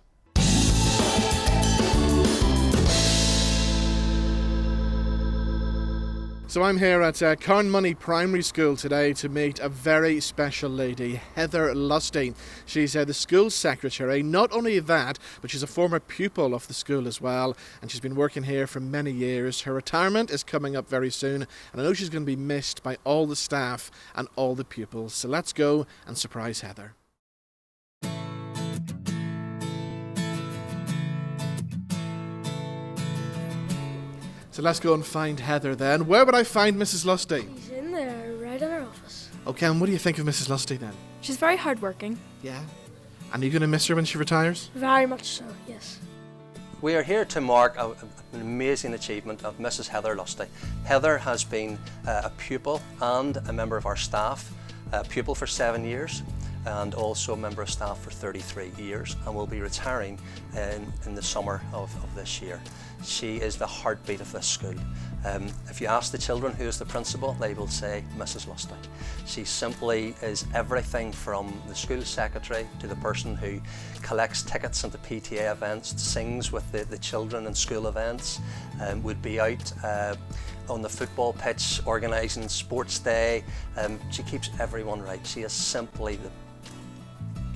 So I'm here at Carnmoney Primary School today to meet a very special lady, Heather Lusty. She's the school secretary. Not only that, but she's a former pupil of the school as well, and she's been working here for many years. Her retirement is coming up very soon, and I know she's going to be missed by all the staff and all the pupils. So let's go and surprise Heather. So let's go and find Heather then. Where would I find Mrs. Lusty? She's in there, right in her office. Okay, and what do you think of Mrs. Lusty then? She's very hardworking. Yeah. And are you going to miss her when she retires? Very much so, yes. We are here to mark an amazing achievement of Mrs. Heather Lusty. Heather has been a pupil and a member of our staff, a pupil for 7 years, and also a member of staff for 33 years, and will be retiring in the summer of this year. She is the heartbeat of this school. If you ask the children who is the principal, they will say Mrs. Lusty. She simply is everything from the school secretary to the person who collects tickets into PTA events, sings with the children in school events, would be out on the football pitch organising sports day. She keeps everyone right. She is simply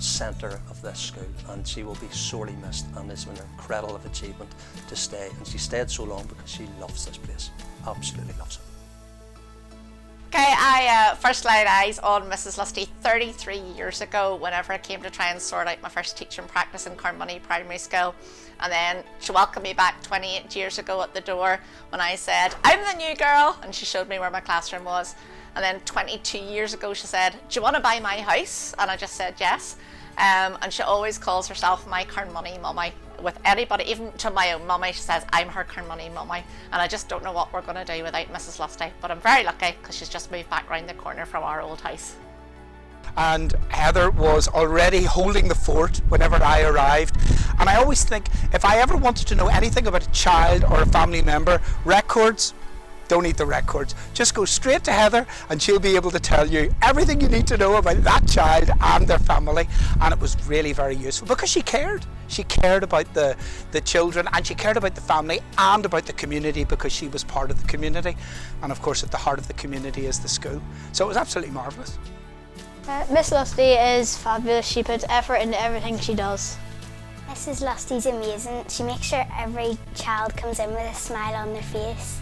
centre of this school, and she will be sorely missed, and it's an incredible achievement to stay, and she stayed so long because she loves this place, absolutely loves it. Okay, I first laid eyes on Mrs. Lusty 33 years ago whenever I came to try and sort out my first teaching practice in Carnmoney Primary School. And then she welcomed me back 28 years ago at the door when I said, "I'm the new girl," and she showed me where my classroom was. And then 22 years ago she said, "Do you want to buy my house?" And I just said yes. And she always calls herself my Carnmoney mummy. With anybody, even to my own mummy, she says I'm her Carnmoney mummy, and I just don't know what we're going to do without Mrs. Lusty, but I'm very lucky because she's just moved back round the corner from our old house. And Heather was already holding the fort whenever I arrived, and I always think if I ever wanted to know anything about a child or a family member, records, don't need the records, just go straight to Heather and she'll be able to tell you everything you need to know about that child and their family. And it was really very useful because she cared about the children, and she cared about the family and about the community because she was part of the community, and of course at the heart of the community is the school. So it was absolutely marvellous. Miss Lusty is fabulous. She puts effort into everything she does. Mrs. Lusty's amazing. She makes sure every child comes in with a smile on their face.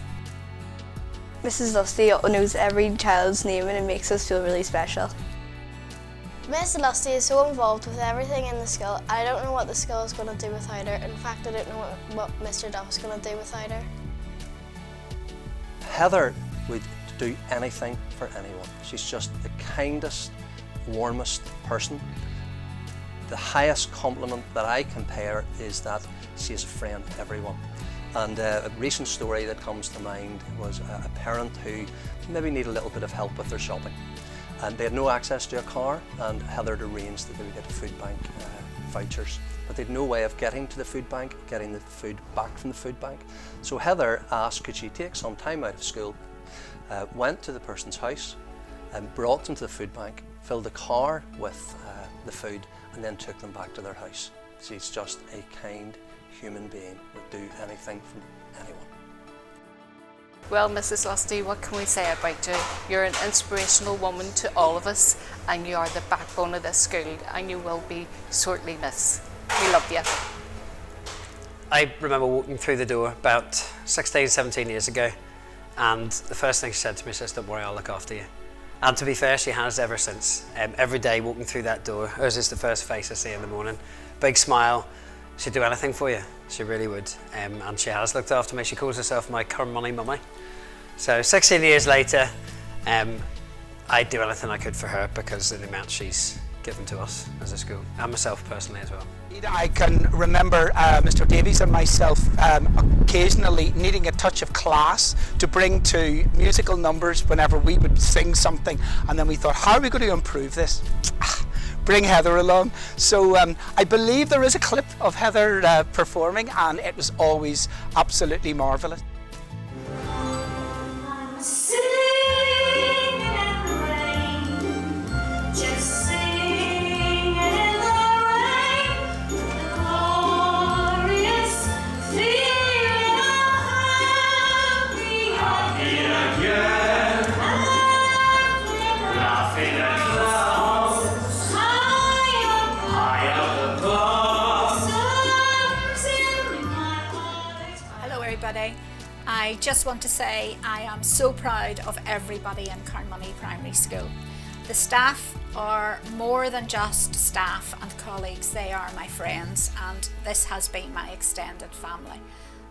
Mrs. Lusty knows every child's name and it makes us feel really special. Miss Lusty is so involved with everything in the school. I don't know what the school is going to do without her. In fact, I don't know what Mr. Duff is going to do without her. Heather would do anything for anyone. She's just the kindest, warmest person. The highest compliment that I can pay her is that she is a friend to everyone. And a recent story that comes to mind was a parent who maybe needed a little bit of help with their shopping. And they had no access to a car, and Heather had arranged that they would get food bank vouchers. But they had no way of getting to the food bank, getting the food back from the food bank. So Heather asked, could she take some time out of school, went to the person's house and brought them to the food bank, filled the car with the food, and then took them back to their house. She's just a kind human being, would do anything from anyone. Well, Mrs. Lusty, what can we say about you? You're an inspirational woman to all of us, and you are the backbone of this school, and you will be sorely missed. We love you. I remember walking through the door about 16, 17 years ago, and the first thing she said to me was, "Don't worry, I'll look after you." And to be fair, she has ever since. Every day walking through that door, hers is the first face I see in the morning. Big smile. She'd do anything for you, she really would, and she has looked after me. She calls herself my Carnmoney mummy. So 16 years later, I'd do anything I could for her because of the amount she's given to us as a school, and myself personally as well. I can remember Mr. Davies and myself occasionally needing a touch of class to bring to musical numbers whenever we would sing something, and then we thought, how are we going to improve this? Bring Heather along. So I believe there is a clip of Heather performing, and it was always absolutely marvellous. I just want to say I am so proud of everybody in Carnmoney Primary School. The staff are more than just staff and colleagues, they are my friends, and this has been my extended family.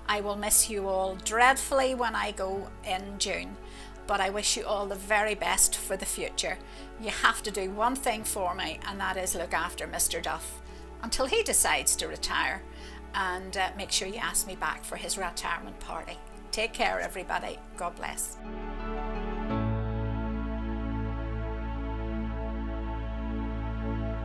I will miss you all dreadfully when I go in June, but I wish you all the very best for the future. You have to do one thing for me, and that is look after Mr. Duff until he decides to retire, and make sure you ask me back for his retirement party. Take care, everybody. God bless.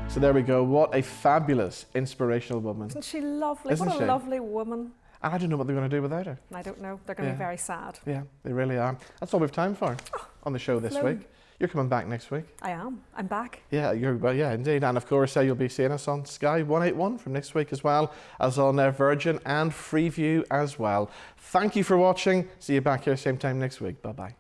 So there we go. What a fabulous, inspirational woman. Isn't she lovely? Isn't what a she? lovely woman. And I don't know what they're going to do without her. I don't know. They're going to be very sad. Yeah, they really are. That's all we have time for on the show this week. You're coming back next week. I am. I'm back. Yeah, yeah, indeed. And of course, you'll be seeing us on Sky 181 from next week as well, as on Virgin and Freeview as well. Thank you for watching. See you back here same time next week. Bye-bye.